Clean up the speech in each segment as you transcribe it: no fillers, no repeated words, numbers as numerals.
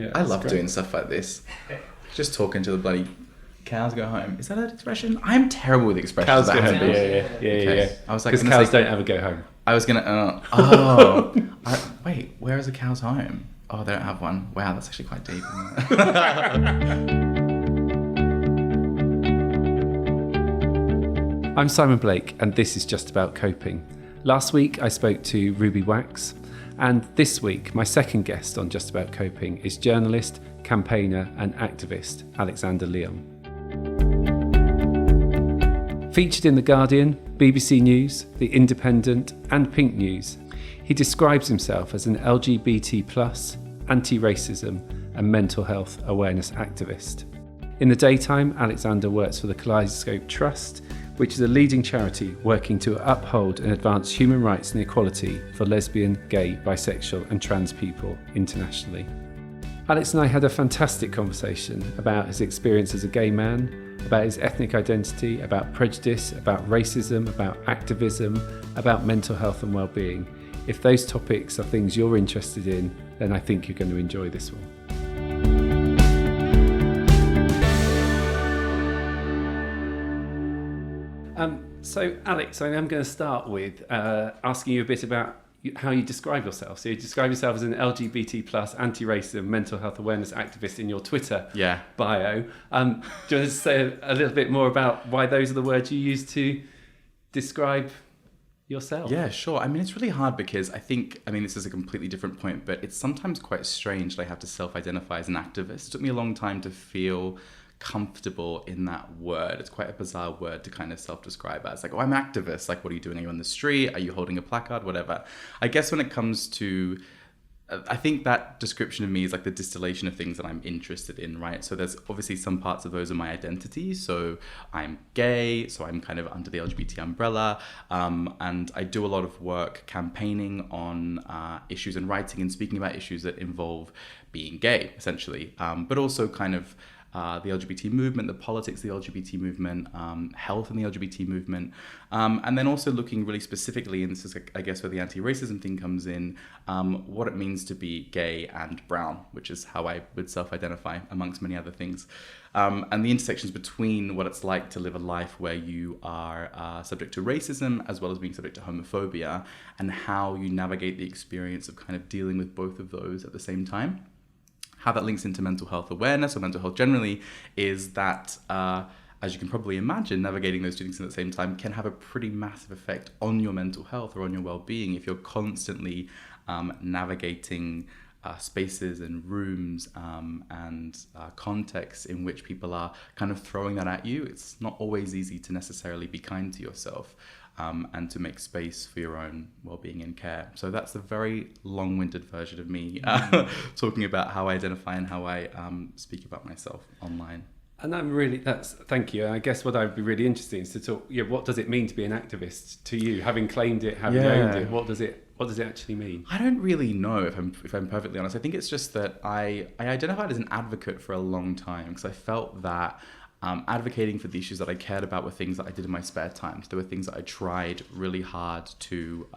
Yeah, I love great. doing stuff like this. Just talking to the bloody cows go home. Is that an expression? I'm terrible with expressions. Cows that go hasn't home. been- Yeah. I was like, Because cows don't ever go home. I was gonna. Wait, where is a cow's home? Oh, they don't have one. Wow, that's actually quite deep. Isn't it? I'm Simon Blake, and this is Just About Coping. Last week I spoke to Ruby Wax, and this week my second guest on Just About Coping is journalist, campaigner and activist Alexander Leon. Featured in The Guardian, BBC News, The Independent and Pink News, he describes himself as an LGBT+, anti-racism and mental health awareness activist. In the daytime, Alexander works for the Kaleidoscope Trust, which is a leading charity working to uphold and advance human rights and equality for lesbian, gay, bisexual and trans people internationally. Alex and I had a fantastic conversation about his experience as a gay man, about his ethnic identity, about prejudice, about racism, about activism, about mental health and well-being. If those topics are things you're interested in, then I think you're going to enjoy this one. So Alex, I'm going to start with asking you a bit about how you describe yourself. So you describe yourself as an LGBT+, anti-racism, mental health awareness activist in your Twitter bio. Do you want to say a little bit more about why those are the words you use to describe yourself? Yeah, sure. I mean, it's really hard because this is a completely different point, but it's sometimes quite strange that I have to self-identify as an activist. It took me a long time to feel comfortable in that word. It's quite a bizarre word to kind of self-describe as. Like, oh, I'm an activist. Like, what are you doing? Are you on the street? Are you holding a placard? Whatever. I guess when it comes to, I think that description of me is like the distillation of things that I'm interested in, right? So there's obviously some parts of those are my identity. So I'm gay, so I'm kind of under the LGBT umbrella. And I do a lot of work campaigning on issues and writing and speaking about issues that involve being gay, essentially. But also kind of the LGBT movement, the politics of the LGBT movement, health in the LGBT movement, and then also looking really specifically, and this is, I guess, where the anti-racism thing comes in, what it means to be gay and brown, which is how I would self-identify, amongst many other things, and the intersections between what it's like to live a life where you are subject to racism as well as being subject to homophobia, and how you navigate the experience of kind of dealing with both of those at the same time. How that links into mental health awareness or mental health generally is that, as you can probably imagine, navigating those two things at the same time can have a pretty massive effect on your mental health or on your well-being if you're constantly navigating spaces and rooms and contexts in which people are kind of throwing that at you. It's not always easy to necessarily be kind to yourself. And to make space for your own well-being and care. So that's the very long-winded version of me talking about how I identify and how I speak about myself online. And thank you. And I guess what I'd be really interested in is to talk, what does it mean to be an activist to you? Having claimed it, having owned it, what does it actually mean? I don't really know, if I'm perfectly honest. I think it's just that I identified as an advocate for a long time because I felt that advocating for the issues that I cared about were things that I did in my spare time. So there were things that I tried really hard to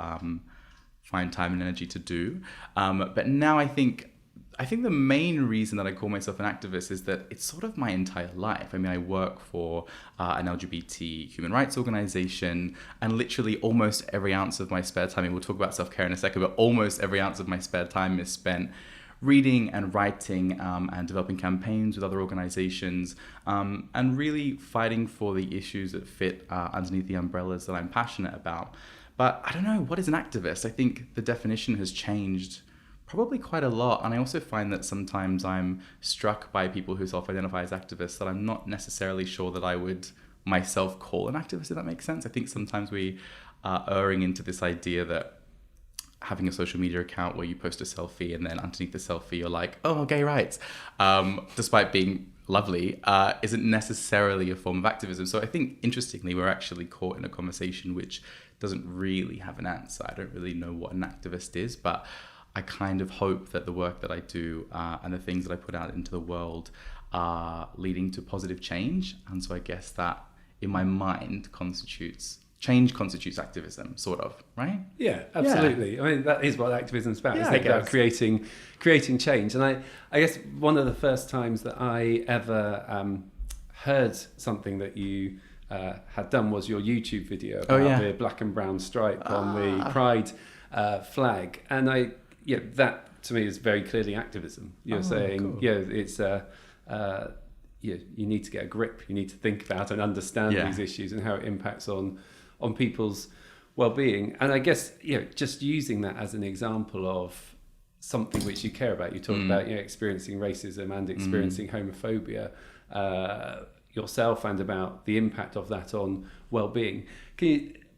find time and energy to do. But now I think the main reason that I call myself an activist is that it's sort of my entire life. I mean, I work for an LGBT human rights organization, and literally almost every ounce of my spare time, and we'll talk about self-care in a second, but almost every ounce of my spare time is spent reading and writing and developing campaigns with other organizations and really fighting for the issues that fit underneath the umbrellas that I'm passionate about. But I don't know, what is an activist? I think the definition has changed probably quite a lot. And I also find that sometimes I'm struck by people who self-identify as activists that I'm not necessarily sure that I would myself call an activist, if that makes sense. I think sometimes we are erring into this idea that having a social media account where you post a selfie and then underneath the selfie you're like, oh, gay rights, despite being lovely, isn't necessarily a form of activism. So I think, interestingly, we're actually caught in a conversation which doesn't really have an answer. I don't really know what an activist is, but I kind of hope that the work that I do and the things that I put out into the world are leading to positive change. And so I guess that, in my mind, constitutes change constitutes activism, sort of, right? Yeah, absolutely. I mean, that is what activism is about. Yeah, It's about creating change. And I guess one of the first times that I ever heard something that you had done was your YouTube video about the black and brown stripe on the Pride flag. And that to me is very clearly activism. You're saying, cool. It's you need to get a grip. You need to think about and understand these issues and how it impacts on people's well-being. And I guess just using that as an example of something which you care about. You talk about experiencing racism and experiencing homophobia yourself, and about the impact of that on well-being.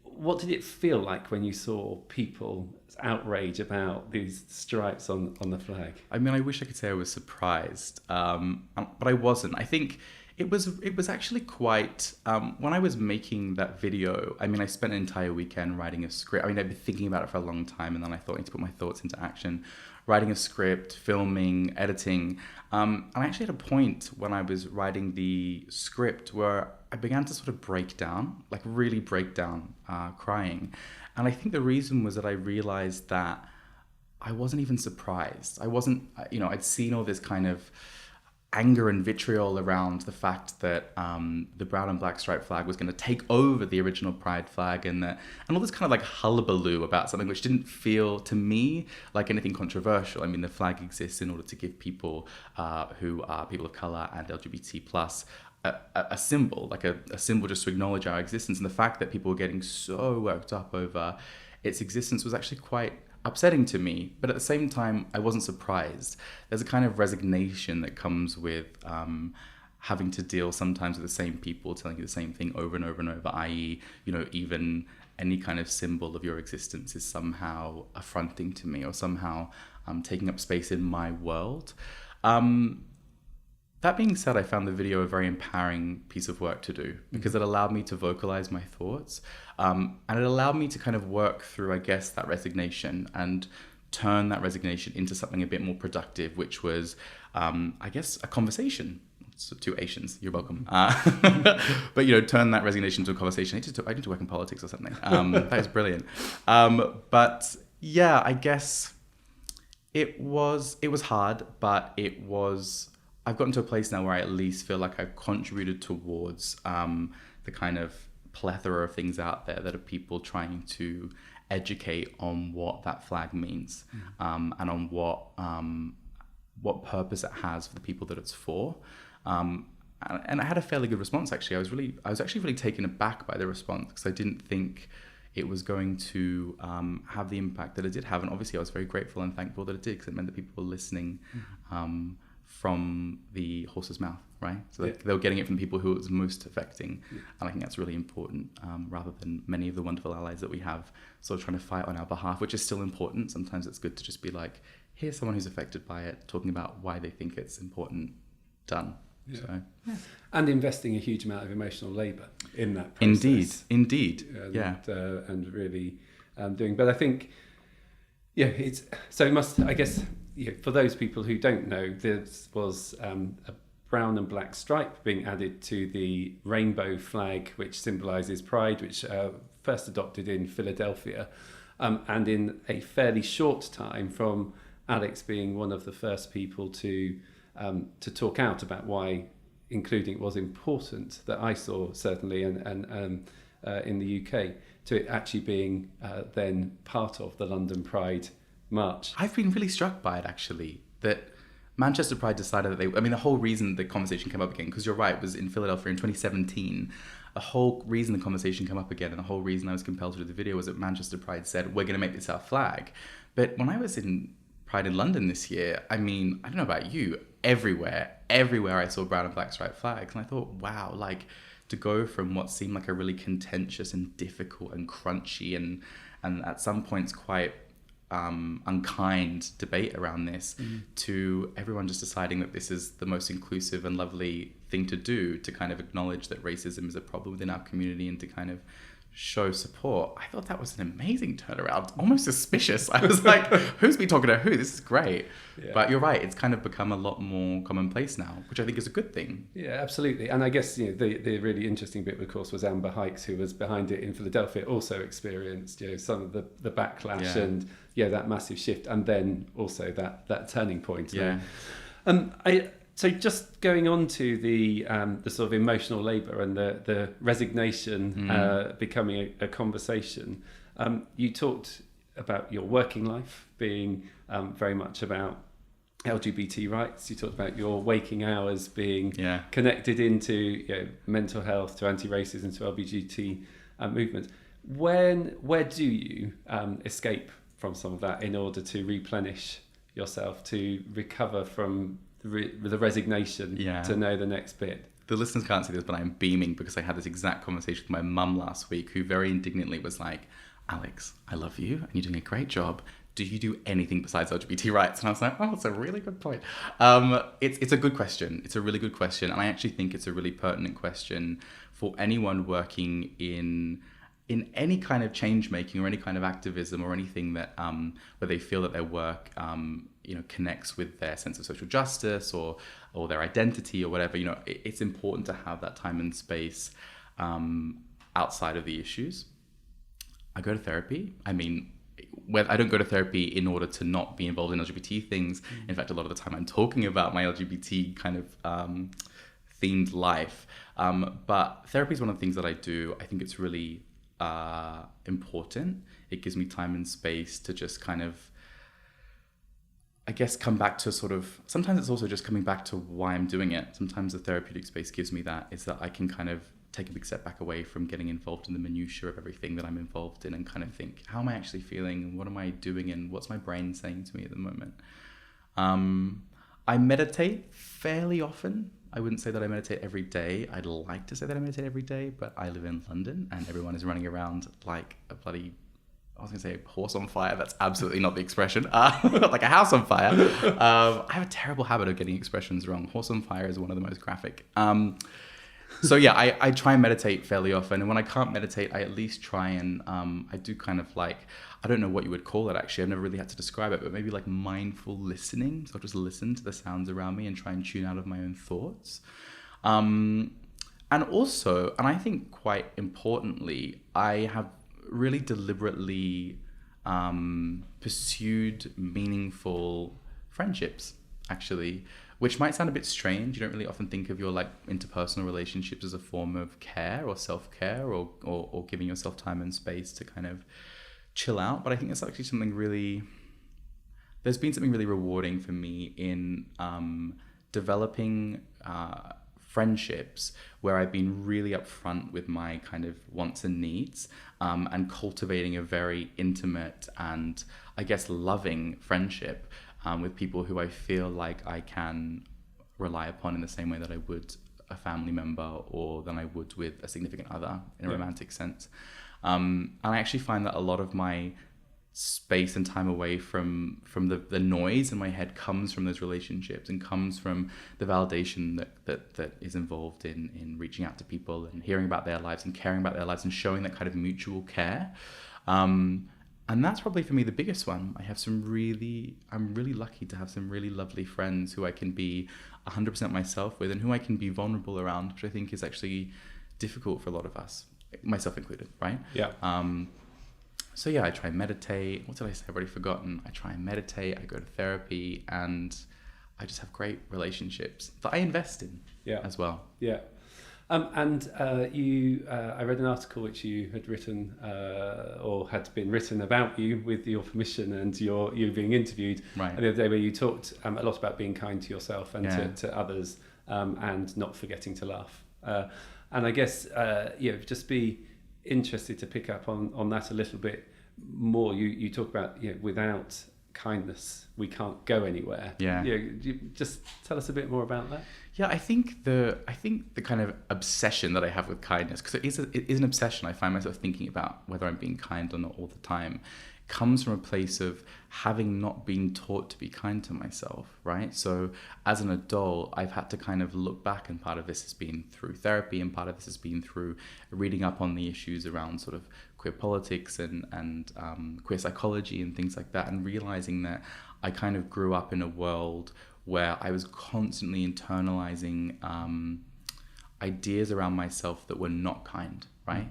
What did it feel like when you saw people's outrage about these stripes on the flag? I mean, I wish I could say I was surprised, but I wasn't. I think it was actually quite, when I was making that video, I mean, I spent an entire weekend writing a script. I mean, I'd been thinking about it for a long time, and then I thought I need to put my thoughts into action, writing a script, filming, editing. And I actually had a point when I was writing the script where I began to sort of break down, like really break down, crying. And I think the reason was that I realized that I wasn't even surprised. I wasn't, I'd seen all this kind of anger and vitriol around the fact that the brown and black striped flag was going to take over the original Pride flag, and all this kind of like hullabaloo about something which didn't feel to me like anything controversial. I mean, the flag exists in order to give people who are people of color and LGBT plus a symbol, like a symbol just to acknowledge our existence. And the fact that people were getting so worked up over its existence was actually quite upsetting to me, but at the same time, I wasn't surprised. There's a kind of resignation that comes with having to deal sometimes with the same people telling you the same thing over and over and over, i.e., even any kind of symbol of your existence is somehow affronting to me, or somehow taking up space in my world. That being said, I found the video a very empowering piece of work to do, because it allowed me to vocalize my thoughts, and it allowed me to kind of work through, I guess, that resignation and turn that resignation into something a bit more productive, which was, I guess, a conversation. So 2 Asians, you're welcome. But, turn that resignation into a conversation. I need to work in politics or something. That is brilliant. But yeah, I guess it was hard, but I've gotten to a place now where I at least feel like I've contributed towards the kind of plethora of things out there that are people trying to educate on what that flag means, and on what purpose it has for the people that it's for. And I had a fairly good response, actually. I was actually really taken aback by the response, because I didn't think it was going to have the impact that it did have. And obviously I was very grateful and thankful that it did, because it meant that people were listening from the horse's mouth, right? So they were getting it from people who it was most affecting. And I think that's really important, rather than many of the wonderful allies that we have sort of trying to fight on our behalf, which is still important. Sometimes it's good to just be like, here's someone who's affected by it, talking about why they think it's important, done. Yeah. So, and investing a huge amount of emotional labour in that process. Indeed. And really doing. But I think, it must, I guess, for those people who don't know, this was a brown and black stripe being added to the rainbow flag, which symbolises Pride, which first adopted in Philadelphia, and in a fairly short time from Alex being one of the first people to talk out about why including it was important, that I saw certainly, and in the UK, to it actually being then part of the London Pride March. I've been really struck by it, actually, that Manchester Pride decided that the whole reason the conversation came up again, because you're right, it was in Philadelphia in 2017. The whole reason the conversation came up again, and the whole reason I was compelled to do the video, was that Manchester Pride said, we're going to make this our flag. But when I was in Pride in London this year, I mean, I don't know about you, everywhere I saw brown and black striped flags. And I thought, wow, like, to go from what seemed like a really contentious and difficult and crunchy and at some points quite unkind debate around this, to everyone just deciding that this is the most inclusive and lovely thing to do, to kind of acknowledge that racism is a problem within our community, and to kind of show support, I thought that was an amazing turnaround, almost suspicious. I was like, who's been talking to who? This is great. Yeah. But you're right, it's kind of become a lot more commonplace now, which I think is a good thing. Yeah, absolutely. And I guess, you know, the really interesting bit, of course, was Amber Hikes, who was behind it in Philadelphia, also experienced, you know, some of the backlash and that massive shift, and then also that turning point. Yeah. So just going on to the sort of emotional labour and the resignation becoming a conversation, you talked about your working life being very much about LGBT rights. You talked about your waking hours being connected into, you know, mental health, to anti-racism, to LGBT movements. Where do you escape from some of that in order to replenish yourself, to recover from the resignation to know the next bit? The listeners can't see this, but I'm beaming because I had this exact conversation with my mum last week, who very indignantly was like, Alex, I love you and you're doing a great job. Do you do anything besides LGBT rights? And I was like, oh, it's a really good point. It's a good question. It's a really good question. And I actually think it's a really pertinent question for anyone working in any kind of change making or any kind of activism or anything that where they feel that their work connects with their sense of social justice or their identity or whatever. You know, it's important to have that time and space outside of the issues. I go to therapy. I mean, I don't go to therapy in order to not be involved in LGBT things. In fact, a lot of the time I'm talking about my LGBT kind of themed life. But therapy is one of the things that I do. I think it's really important. It gives me time and space to just kind of, I guess, come back to sort of, sometimes it's also just coming back to why I'm doing it. Sometimes the therapeutic space gives me that, is that I can kind of take a big step back away from getting involved in the minutiae of everything that I'm involved in and kind of think, how am I actually feeling and what am I doing and what's my brain saying to me at the moment? I meditate fairly often. I wouldn't say that I meditate every day. I'd like to say that I meditate every day, but I live in London and everyone is running around like a bloody, I was going to say horse on fire. That's absolutely not the expression. Like a house on fire. I have a terrible habit of getting expressions wrong. Horse on fire is one of the most graphic. So yeah, I try and meditate fairly often. And when I can't meditate, I at least try and I do kind of like, I don't know what you would call it actually. I've never really had to describe it, but maybe like mindful listening. So I'll just listen to the sounds around me and try and tune out of my own thoughts. And also, and I think quite importantly, I have really deliberately pursued meaningful friendships, actually, which might sound a bit strange. You don't really often think of your like interpersonal relationships as a form of care or self-care or giving yourself time and space to kind of chill out. But I think it's actually something really, there's been something really rewarding for me in developing friendships where I've been really upfront with my kind of wants and needs, and cultivating a very intimate and I guess loving friendship with people who I feel like I can rely upon in the same way that I would a family member or than I would with a significant other in a romantic sense. And I actually find that a lot of my space and time away from the noise in my head comes from those relationships and comes from the validation that is involved in reaching out to people and hearing about their lives and caring about their lives and showing that kind of mutual care. And that's probably for me the biggest one. I'm really lucky to have some really lovely friends who I can be 100% myself with and who I can be vulnerable around, which I think is actually difficult for a lot of us, myself included, right? Yeah. So yeah, I try and meditate. What did I say? I've already forgotten. I try and meditate, I go to therapy, and I just have great relationships that I invest in as well. Yeah. I read an article which you had written or had been written about you with your permission and you being interviewed the other day, where you talked a lot about being kind to yourself and to others and not forgetting to laugh. And I guess just be interested to pick up on that a little bit more. You talk about without kindness we can't go anywhere. Just tell us a bit more about that. I think the kind of obsession that I have with kindness, because it is an obsession. I find myself thinking about whether I'm being kind or not all the time, comes from a place of having not been taught to be kind to myself, right? So as an adult, I've had to kind of look back, and part of this has been through therapy, and part of this has been through reading up on the issues around sort of queer politics and queer psychology and things like that, and realizing that I kind of grew up in a world where I was constantly internalizing ideas around myself that were not kind, right?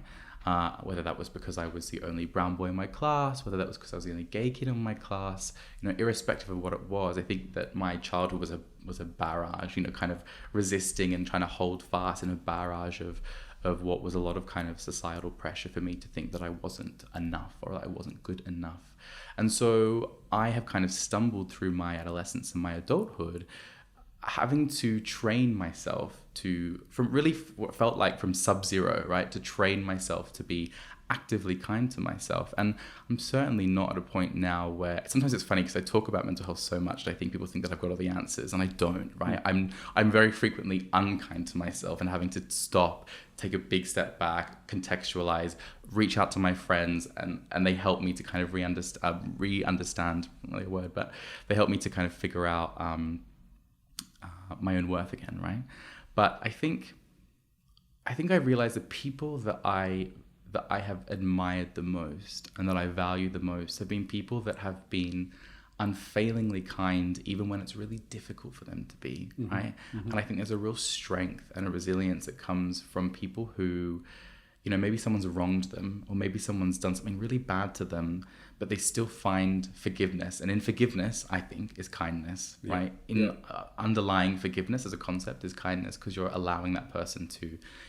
Whether that was because I was the only brown boy in my class, whether that was because I was the only gay kid in my class, irrespective of what it was, I think that my childhood was a barrage, kind of resisting and trying to hold fast in a barrage of what was a lot of kind of societal pressure for me to think that I wasn't enough or that I wasn't good enough. And so I have kind of stumbled through my adolescence and my adulthood having to train myself from really what felt like from sub-zero, right? To train myself to be actively kind to myself. And I'm certainly not at a point now where, sometimes it's funny because I talk about mental health so much that I think people think that I've got all the answers, and I don't, right? I'm very frequently unkind to myself and having to stop, take a big step back, contextualize, reach out to my friends, and they help me to kind of re-understand, not really a word, but they help me to kind of figure out my own worth again, right? But I think I realized the people that I have admired the most and that I value the most have been people that have been unfailingly kind even when it's really difficult for them to be, right? And I think there's a real strength and a resilience that comes from people who, maybe someone's wronged them, or maybe someone's done something really bad to them, but they still find forgiveness. And in forgiveness, I think, is kindness, right? Underlying forgiveness as a concept is kindness, because you're allowing that person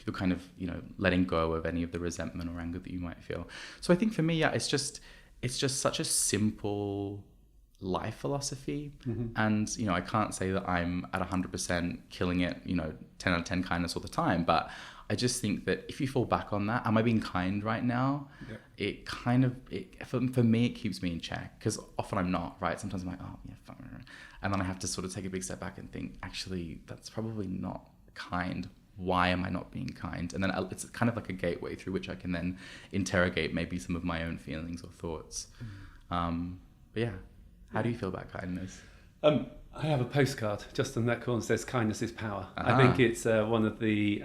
you're kind of, letting go of any of the resentment or anger that you might feel. So I think for me, it's just such a simple life philosophy. And, I can't say that I'm at 100% killing it, 10 out of 10 kindness all the time, but I just think that if you fall back on that, am I being kind right now? It kind of, for me, it keeps me in check, because often I'm not, right? Sometimes I'm like, oh, yeah, fine. And then I have to sort of take a big step back and think, actually, that's probably not kind. Why am I not being kind? And then it's kind of like a gateway through which I can then interrogate maybe some of my own feelings or thoughts. But yeah, how do you feel about kindness? I have a postcard just on that corner that says "Kindness is power." I think it's one of the,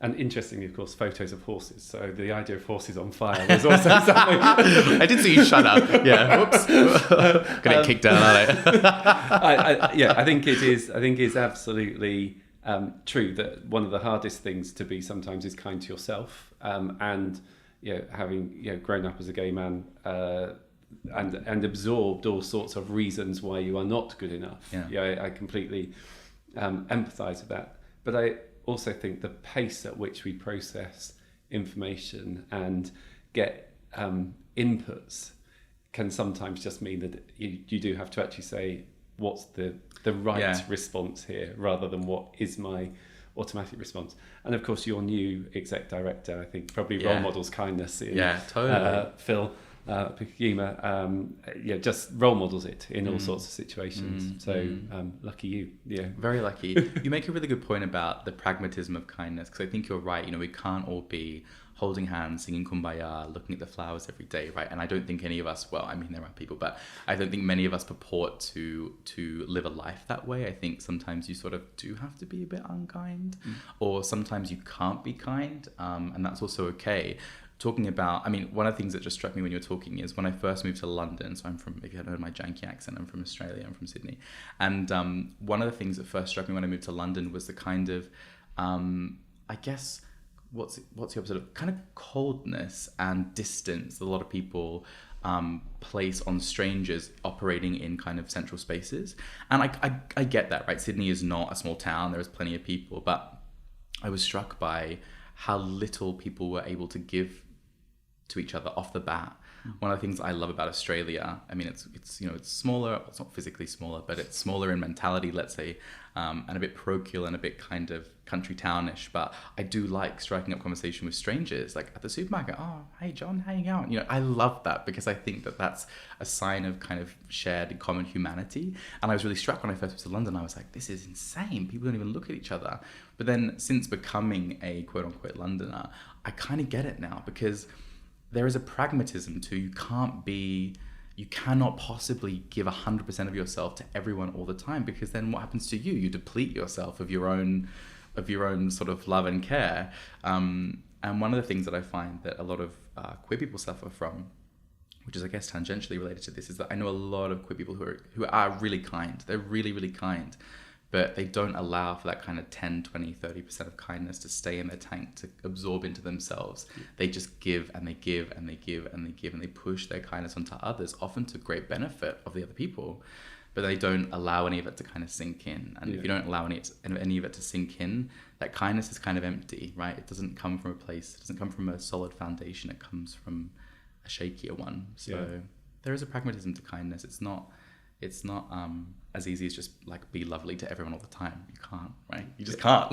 and interestingly, of course, photos of horses. So the idea of horses on fire was also something. I did see you shut up. Yeah, whoops. Gonna get kicked out, aren't I? I think it is. I think it's absolutely true that one of the hardest things to be sometimes is kind to yourself. And having grown up as a gay man. And absorbed all sorts of reasons why you are not good enough. I completely empathise with that. But I also think the pace at which we process information and get inputs can sometimes just mean that you do have to actually say, what's the right response here, rather than what is my automatic response. And of course, your new exec director, I think, probably role models kindness in totally. Phil Pikima, just role models it in all sorts of situations. Lucky you. Very lucky. You make a really good point about the pragmatism of kindness, because I think you're right. We can't all be holding hands, singing Kumbaya, looking at the flowers every day, right? And I don't think any of us, there are people, but I don't think many of us purport to live a life that way. I think sometimes you sort of do have to be a bit unkind, or sometimes you can't be kind, and that's also okay. Talking about, one of the things that just struck me when you were talking is when I first moved to London, so I'm from, if you haven't heard my janky accent, I'm from Australia, I'm from Sydney. And one of the things that first struck me when I moved to London was the kind of, I guess, what's the opposite of kind of coldness and distance that a lot of people place on strangers operating in kind of central spaces. And I get that, right? Sydney is not a small town, there's plenty of people, but I was struck by how little people were able to give to each other off the bat. One of the things I love about Australia, it's smaller, well, it's not physically smaller, but it's smaller in mentality, let's say, and a bit parochial and a bit kind of country townish, but I do like striking up conversation with strangers, like at the supermarket. Oh, hey John, how you going? I love that, because I think that that's a sign of kind of shared and common humanity. And I was really struck when I first went to London. I was like, this is insane. People don't even look at each other. But then since becoming a quote unquote Londoner, I kind of get it now, because there is a pragmatism to, you can't be you cannot possibly give 100% of yourself to everyone all the time, because then what happens to you? You deplete yourself of your own sort of love and care. And one of the things that I find that a lot of queer people suffer from, which is, I guess, tangentially related to this, is that I know a lot of queer people who are really kind. They're really, really kind, but they don't allow for that kind of 10, 20, 30% of kindness to stay in their tank, to absorb into themselves. They just give and they give and they give and they give, and they push their kindness onto others, often to great benefit of the other people, but they don't allow any of it to kind of sink in. And if you don't allow any of it to sink in, that kindness is kind of empty, right? It doesn't come from a place, it doesn't come from a solid foundation, it comes from a shakier one. So there is a pragmatism to kindness. It's not as easy as just like be lovely to everyone all the time. You can't, right? You just can't.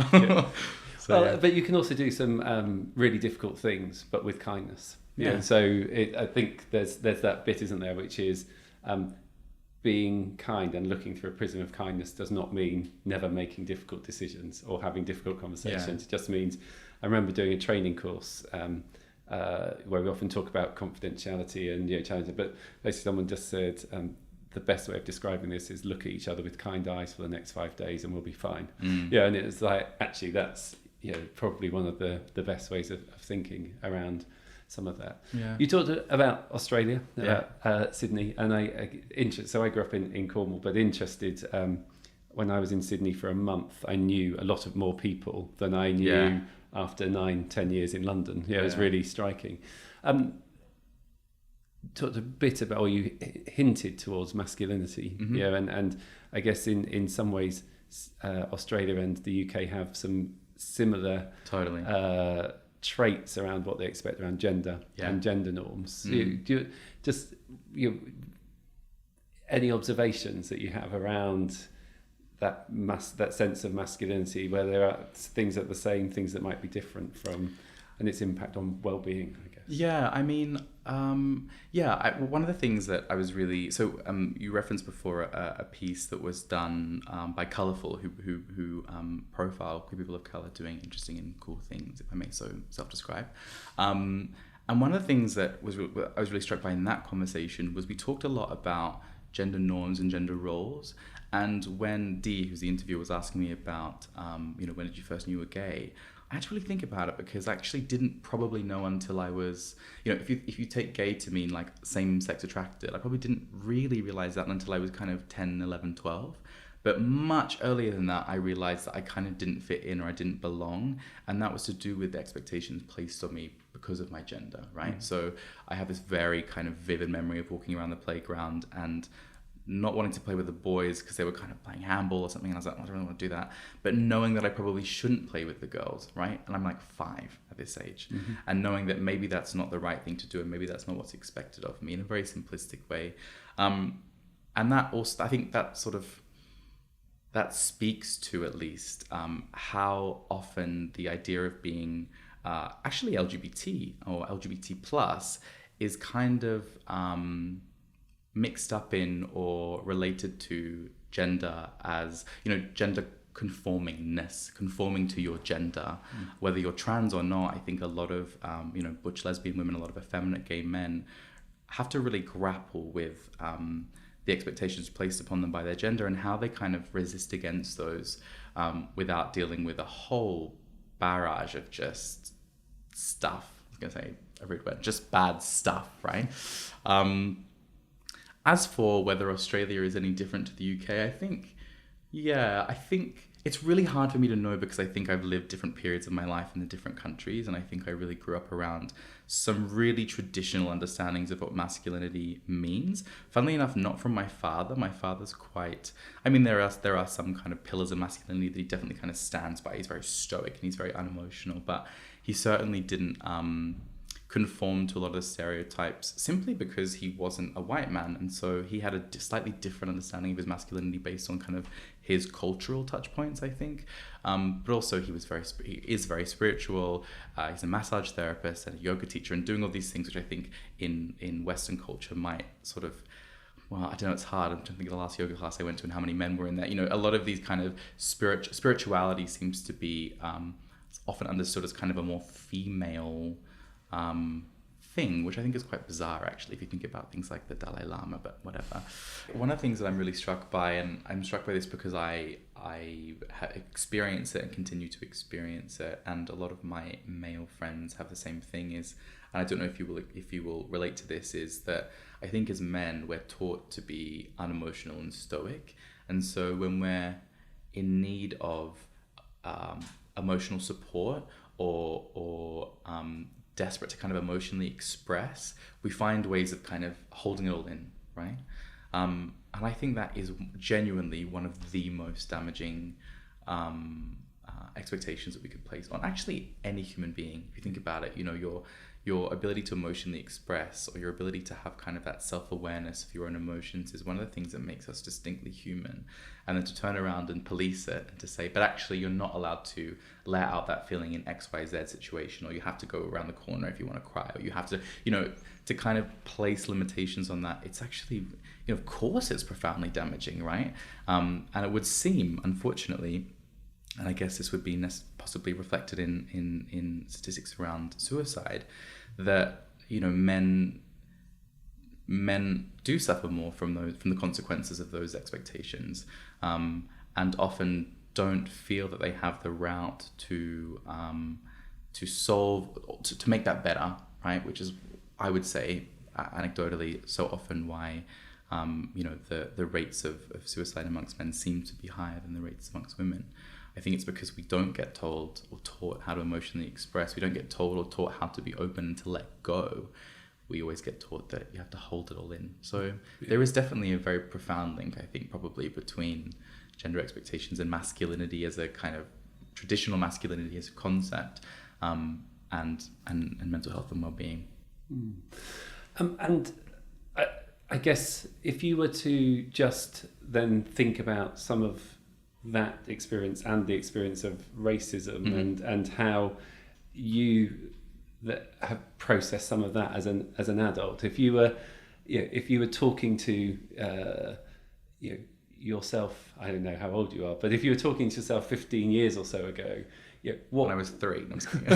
But you can also do some really difficult things, but with kindness. So I think there's that bit, isn't there, which is being kind and looking through a prism of kindness does not mean never making difficult decisions or having difficult conversations. It just means, I remember doing a training course where we often talk about confidentiality and challenges, but basically someone just said, the best way of describing this is look at each other with kind eyes for the next 5 days and we'll be fine. And it was like, actually that's probably one of the best ways of thinking around some of that. You talked about Australia, about Sydney, and so I grew up in Cornwall, but interested, when I was in Sydney for a month, I knew a lot of more people than I knew after 9-10 years in London. It was really striking. Talked a bit about, or you hinted towards masculinity, and I guess in some ways Australia and the UK have some similar traits around what they expect around gender and gender norms. Do you any observations that you have around that sense of masculinity, where there are things that are the same, things that might be different from, and its impact on well-being, I guess? I mean, one of the things that I was really, you referenced before a piece that was done by Colourful, who profile queer people of colour doing interesting and cool things, if I may so self-describe. And one of the things that I was really struck by in that conversation was we talked a lot about gender norms and gender roles. And when Dee, who's the interviewer, was asking me about, when did you first know you were gay, I had to really think about it, because I actually didn't probably know until I was, if you take gay to mean like same-sex attracted, I probably didn't really realize that until I was kind of 10, 11, 12. But much earlier than that, I realized that I kind of didn't fit in, or I didn't belong. And that was to do with the expectations placed on me because of my gender, right? So I have this very kind of vivid memory of walking around the playground and not wanting to play with the boys because they were kind of playing handball or something, and I was like, I don't really want to do that, but knowing that I probably shouldn't play with the girls, right? And I'm like 5 at this age, and knowing that maybe that's not the right thing to do, and maybe that's not what's expected of me, in a very simplistic way. And that also, I think that that speaks to, at least, how often the idea of being actually LGBT or LGBT plus is kind of mixed up in or related to gender as, gender conforming to your gender, whether you're trans or not. I think a lot of, butch lesbian women, a lot of effeminate gay men have to really grapple with the expectations placed upon them by their gender, and how they kind of resist against those without dealing with a whole barrage of just stuff. I was going to say a rude word, just bad stuff, right? As for whether Australia is any different to the UK, I think it's really hard for me to know, because I think I've lived different periods of my life in the different countries, and I think I really grew up around some really traditional understandings of what masculinity means. Funnily enough, not from my father. My father's quite, there are some kind of pillars of masculinity that he definitely kind of stands by. He's very stoic and he's very unemotional, but he certainly didn't conform to a lot of the stereotypes, simply because he wasn't a white man, and so he had a slightly different understanding of his masculinity based on kind of his cultural touch points, I think. But also he is very spiritual. He's a massage therapist and a yoga teacher, and doing all these things which I think in Western culture might sort of, well, I don't know, it's hard. I'm trying to think of the last yoga class I went to and how many men were in there. A lot of these kind of spirituality seems to be often understood as kind of a more female thing, which I think is quite bizarre actually if you think about things like the Dalai Lama, but whatever. One of the things that I'm really struck by, and I'm struck by this because I experience it and continue to experience it, and a lot of my male friends have the same thing, is, and I don't know if you will relate to this, is that I think as men we're taught to be unemotional and stoic, and so when we're in need of emotional support or desperate to kind of emotionally express, we find ways of kind of holding it all in, right? And I think that is genuinely one of the most damaging expectations that we could place on actually any human being. If you think about it, you know, your ability to emotionally express, or your ability to have kind of that self-awareness of your own emotions, is one of the things that makes us distinctly human. And then to turn around and police it and to say, but actually you're not allowed to let out that feeling in XYZ situation, or you have to go around the corner if you want to cry, or you have to, you know, to kind of place limitations on that, it's actually, you know, of course it's profoundly damaging, right? And it would seem, unfortunately, and I guess this would be possibly reflected in statistics around suicide, that, you know, men do suffer more from the consequences of those expectations, and often don't feel that they have the route to solve, to make that better, right? Which is, I would say, anecdotally, so often why you know, the rates of suicide amongst men seem to be higher than the rates amongst women. I think it's because we don't get told or taught how to emotionally express. We don't get told or taught how to be open and to let go. We always get taught that you have to hold it all in. So there is definitely a very profound link, I think, probably between gender expectations and masculinity as a kind of traditional masculinity as a concept, and mental health and well-being. And I guess if you were to just then think about some of that experience and the experience of racism, and how you that have processed some of that as an adult, if you were talking to yourself, I don't know how old you are, but if you were talking to yourself 15 years or so ago, when I was 3, I'm just kidding.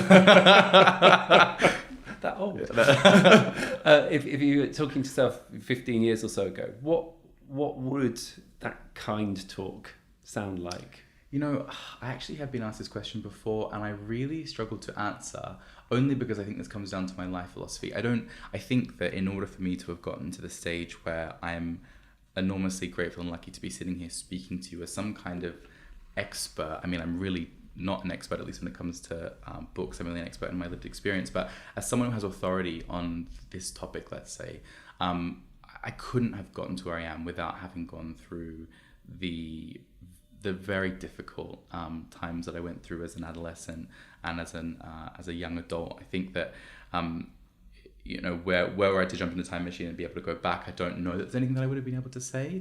That old. If you were talking to yourself 15 years or so ago, what would that kind talk sound like? You know, I actually have been asked this question before, and I really struggle to answer, only because I think this comes down to my life philosophy. I think that in order for me to have gotten to the stage where I'm enormously grateful and lucky to be sitting here speaking to you as some kind of expert, I mean, I'm really not an expert, at least when it comes to books. I'm really an expert in my lived experience, but as someone who has authority on this topic, let's say, I couldn't have gotten to where I am without having gone through the very difficult times that I went through as an adolescent and as a young adult. I think that you know, were I to jump in a time machine and be able to go back, I don't know that there's anything that I would have been able to say,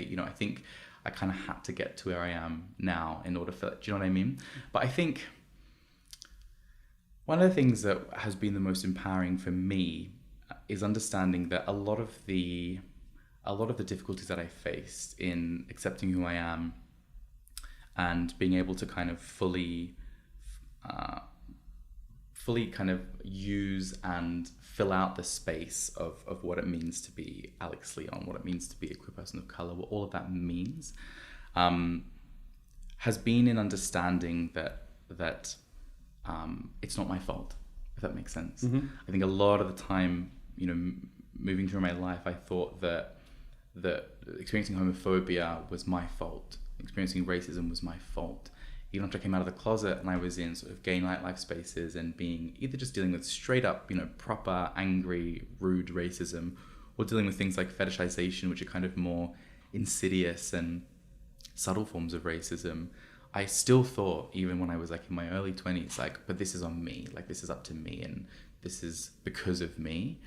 you know, I think I kind of had to get to where I am now in order for, do you know what I mean? But I think one of the things that has been the most empowering for me is understanding that a lot of the difficulties that I faced in accepting who I am and being able to kind of fully kind of use and fill out the space of what it means to be Alex Leon, what it means to be a queer person of color, what all of that means, has been in understanding that it's not my fault, if that makes sense. I think a lot of the time, you know, moving through my life, I thought that experiencing homophobia was my fault. Experiencing racism was my fault. Even after I came out of the closet and I was in sort of gay nightlife spaces and being either just dealing with straight up, you know, proper, angry, rude racism, or dealing with things like fetishization, which are kind of more insidious and subtle forms of racism, I still thought, even when I was like in my early 20s, like, but this is on me, like this is up to me and this is because of me.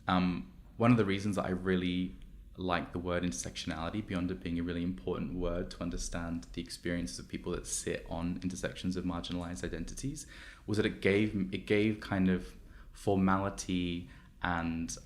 One of the reasons that I really like the word intersectionality, beyond it being a really important word to understand the experiences of people that sit on intersections of marginalized identities, was that it gave kind of formality and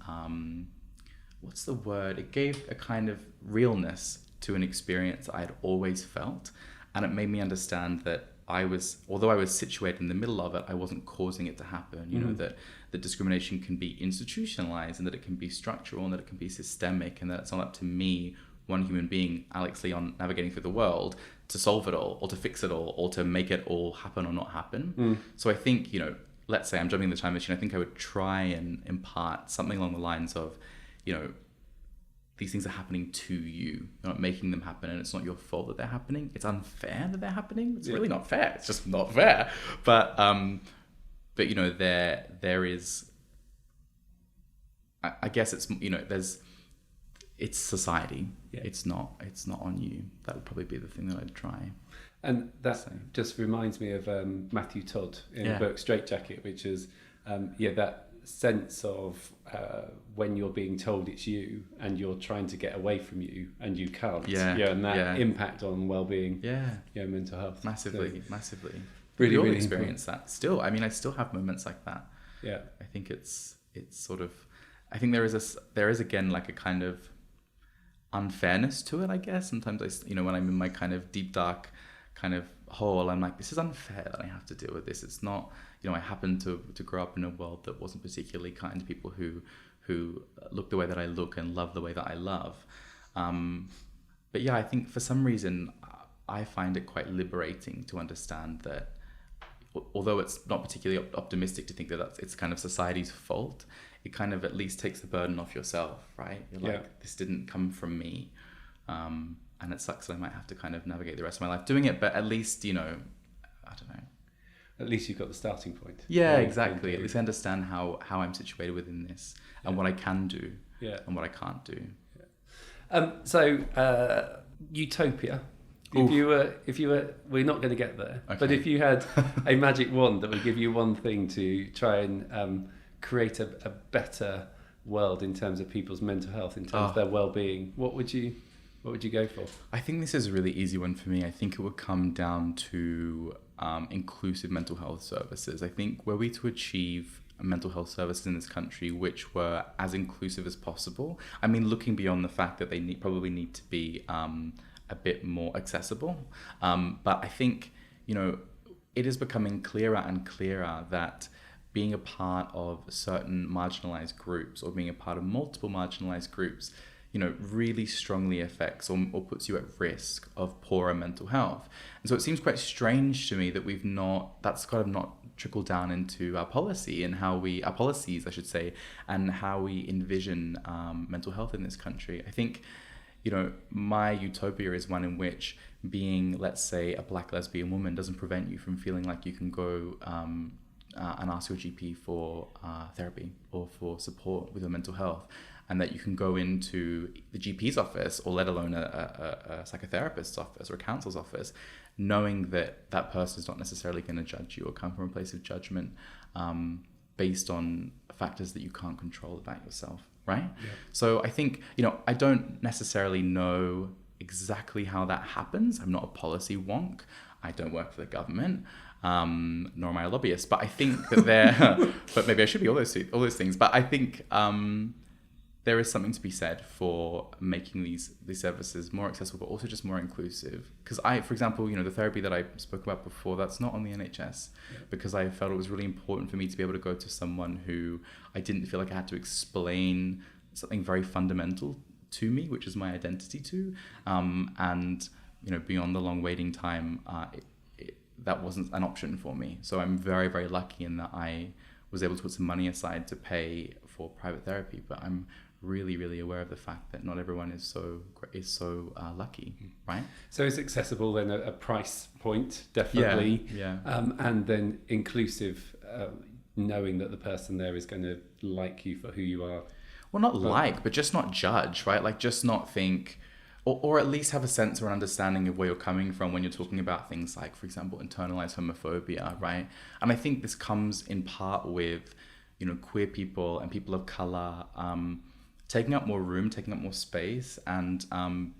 what's the word? It gave a kind of realness to an experience I had always felt, and it made me understand that although I was situated in the middle of it, I wasn't causing it to happen. You know, that discrimination can be institutionalized, and that it can be structural, and that it can be systemic, and that it's not up to me, one human being, Alex Leon, navigating through the world, to solve it all, or to fix it all, or to make it all happen or not happen. So I think, you know, let's say I'm jumping the time machine, I think I would try and impart something along the lines of, you know, these things are happening to you. You're not making them happen, and it's not your fault that they're happening. It's unfair that they're happening. It's really not fair. It's just not fair. But you know, there is, I guess it's, you know, it's society. Yeah. It's not on you. That would probably be the thing that I'd try. And that just reminds me of Matthew Todd in the book Straight Jacket, which is that sense of when you're being told it's you and you're trying to get away from you and you can't. And that impact on well-being, mental health. Massively. Really, we all really experience that still. I mean, I still have moments like that. Yeah. I think it's sort of, I think there is again like a kind of unfairness to it, I guess. Sometimes you know, when I'm in my kind of deep dark kind of hole, I'm like, this is unfair that I have to deal with this. It's not, you know, I happen to grow up in a world that wasn't particularly kind to people who look the way that I look and love the way that I love. But yeah, I think for some reason I find it quite liberating to understand that although it's not particularly optimistic to think that it's kind of society's fault, it kind of at least takes the burden off yourself, right? You're like, this didn't come from me. And it sucks that I might have to kind of navigate the rest of my life doing it, but at least, you know, I don't know. At least you've got the starting point. Yeah, exactly. At least I understand how I'm situated within this and what I can do and what I can't do. So utopia. If you were, we're not going to get there. Okay. But if you had a magic wand that would give you one thing to try and create a better world in terms of people's mental health, in terms of their well-being, what would you go for? I think this is a really easy one for me. I think it would come down to inclusive mental health services. I think were we to achieve mental health services in this country which were as inclusive as possible, I mean, looking beyond the fact that they probably need to be a bit more accessible. But I think, you know, it is becoming clearer and clearer that being a part of certain marginalized groups or being a part of multiple marginalized groups, you know, really strongly affects or puts you at risk of poorer mental health. And so it seems quite strange to me that that's kind of not trickled down into our policy and our policies, I should say, and how we envision mental health in this country. I think, you know, my utopia is one in which being, let's say, a Black lesbian woman doesn't prevent you from feeling like you can go and ask your GP for therapy or for support with your mental health, and that you can go into the GP's office, or let alone a psychotherapist's office or a counselor's office, knowing that that person is not necessarily going to judge you or come from a place of judgment based on factors that you can't control about yourself, right? Yeah. So I think, you know, I don't necessarily know exactly how that happens. I'm not a policy wonk. I don't work for the government, nor am I a lobbyist. But I think that but maybe I should be all those things. But I think there is something to be said for making these services more accessible, but also just more inclusive. Because for example, you know, the therapy that I spoke about before, that's not on the NHS, because I felt it was really important for me to be able to go to someone who I didn't feel like I had to explain something very fundamental to me, which is my identity to. And, you know, beyond the long waiting time, that wasn't an option for me. So I'm very, very lucky in that I was able to put some money aside to pay for private therapy, but I'm really, really aware of the fact that not everyone is so lucky, right? So it's accessible then, a price point, definitely. Yeah. And then inclusive, knowing that the person there is going to like you for who you are. Well, but just not judge, right? Like, just not think, or at least have a sense or an understanding of where you're coming from when you're talking about things like, for example, internalized homophobia, right? And I think this comes in part with, you know, queer people and people of color taking up more room, taking up more space, and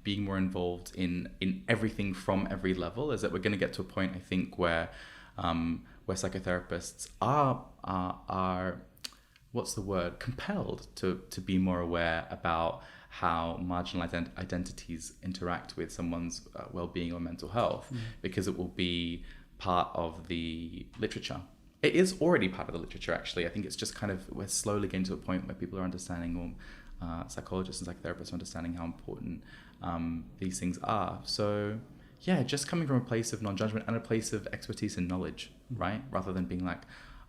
being more involved in everything from every level. Is that we're going to get to a point, I think, where psychotherapists are what's the word, compelled to be more aware about how marginalized identities interact with someone's well-being or mental health, because it will be part of the literature. It is already part of the literature, actually. I think it's just kind of, we're slowly getting to a point where people are understanding, or psychologists and psychotherapists are understanding how important these things are. So yeah, just coming from a place of non-judgment and a place of expertise and knowledge, right? Rather than being like,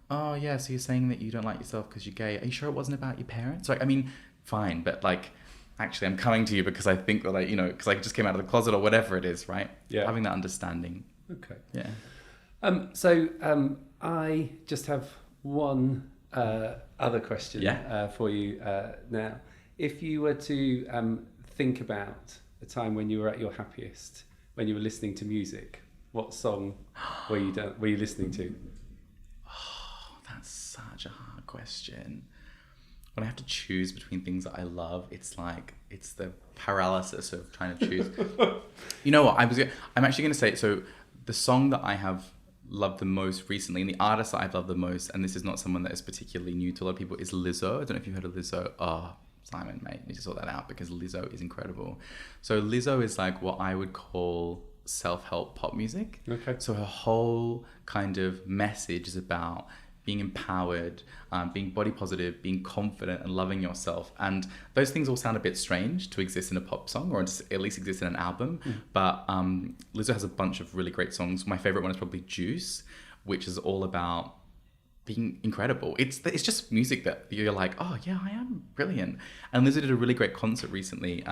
oh yeah, so you're saying that you don't like yourself because you're gay. Are you sure it wasn't about your parents? Like, I mean, fine, but like, actually I'm coming to you because I think that, like, you know, because I just came out of the closet or whatever it is, right? Yeah. Having that understanding. Okay. Yeah. I just have one other question for you now. If you were to think about a time when you were at your happiest, when you were listening to music, what song were you listening to? Oh, that's such a hard question. When I have to choose between things that I love, it's the paralysis of trying to choose. You know what? I'm actually going to say, so the song that I have loved the most recently, and the artist that I've loved the most, and this is not someone that is particularly new to a lot of people, is Lizzo. I don't know if you've heard of Lizzo. Oh, Simon, mate, you need to sort that out because Lizzo is incredible. So Lizzo is like what I would call self-help pop music. Okay. So her whole kind of message is about being empowered, being body positive, being confident and loving yourself. And those things all sound a bit strange to exist in a pop song, or at least exist in an album. But Lizzo has a bunch of really great songs. My favorite one is probably Juice, which is all about being incredible. It's just music that you're like, oh yeah, I am brilliant. And Lizzo did a really great concert recently,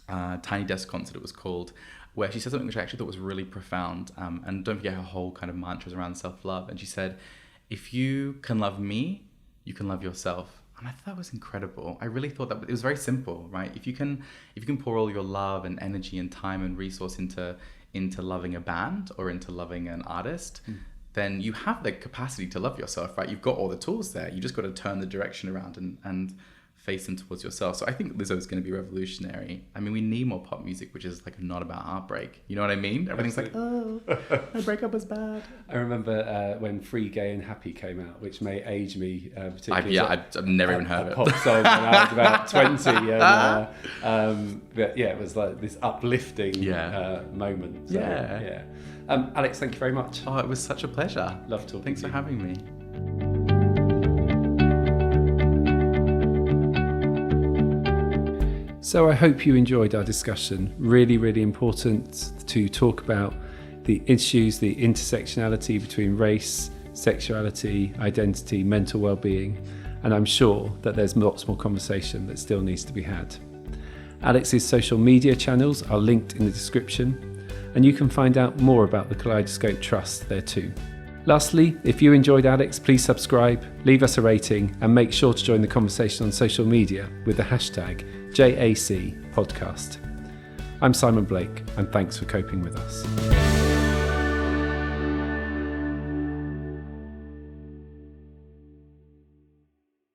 Tiny Desk concert it was called, where she said something which I actually thought was really profound. And don't forget her whole kind of mantra is around self-love. And she said, if you can love me, you can love yourself. And I thought that was incredible. I really thought that it was very simple, right? If you can pour all your love and energy and time and resource into loving a band or into loving an artist, then you have the capacity to love yourself, right? You've got all the tools there. You just got to turn the direction around and face them towards yourself. So I think Lizzo is going to be revolutionary. I mean, we need more pop music, which is like not about heartbreak. You know what I mean? Everything's like, oh, my breakup was bad. I remember when Free, Gay and Happy came out, which may age me particularly. I've never even heard of it. Pop song when I was about 20. And, but yeah, it was like this uplifting moment. So, yeah. Alex, thank you very much. Oh, it was such a pleasure. Love talking. Thanks for having me. So I hope you enjoyed our discussion. Really, really important to talk about the issues, the intersectionality between race, sexuality, identity, mental well-being, and I'm sure that there's lots more conversation that still needs to be had. Alex's social media channels are linked in the description, and you can find out more about the Kaleidoscope Trust there too. Lastly, if you enjoyed Alex, please subscribe, leave us a rating, and make sure to join the conversation on social media with the hashtag JAC Podcast. I'm Simon Blake, and thanks for coping with us.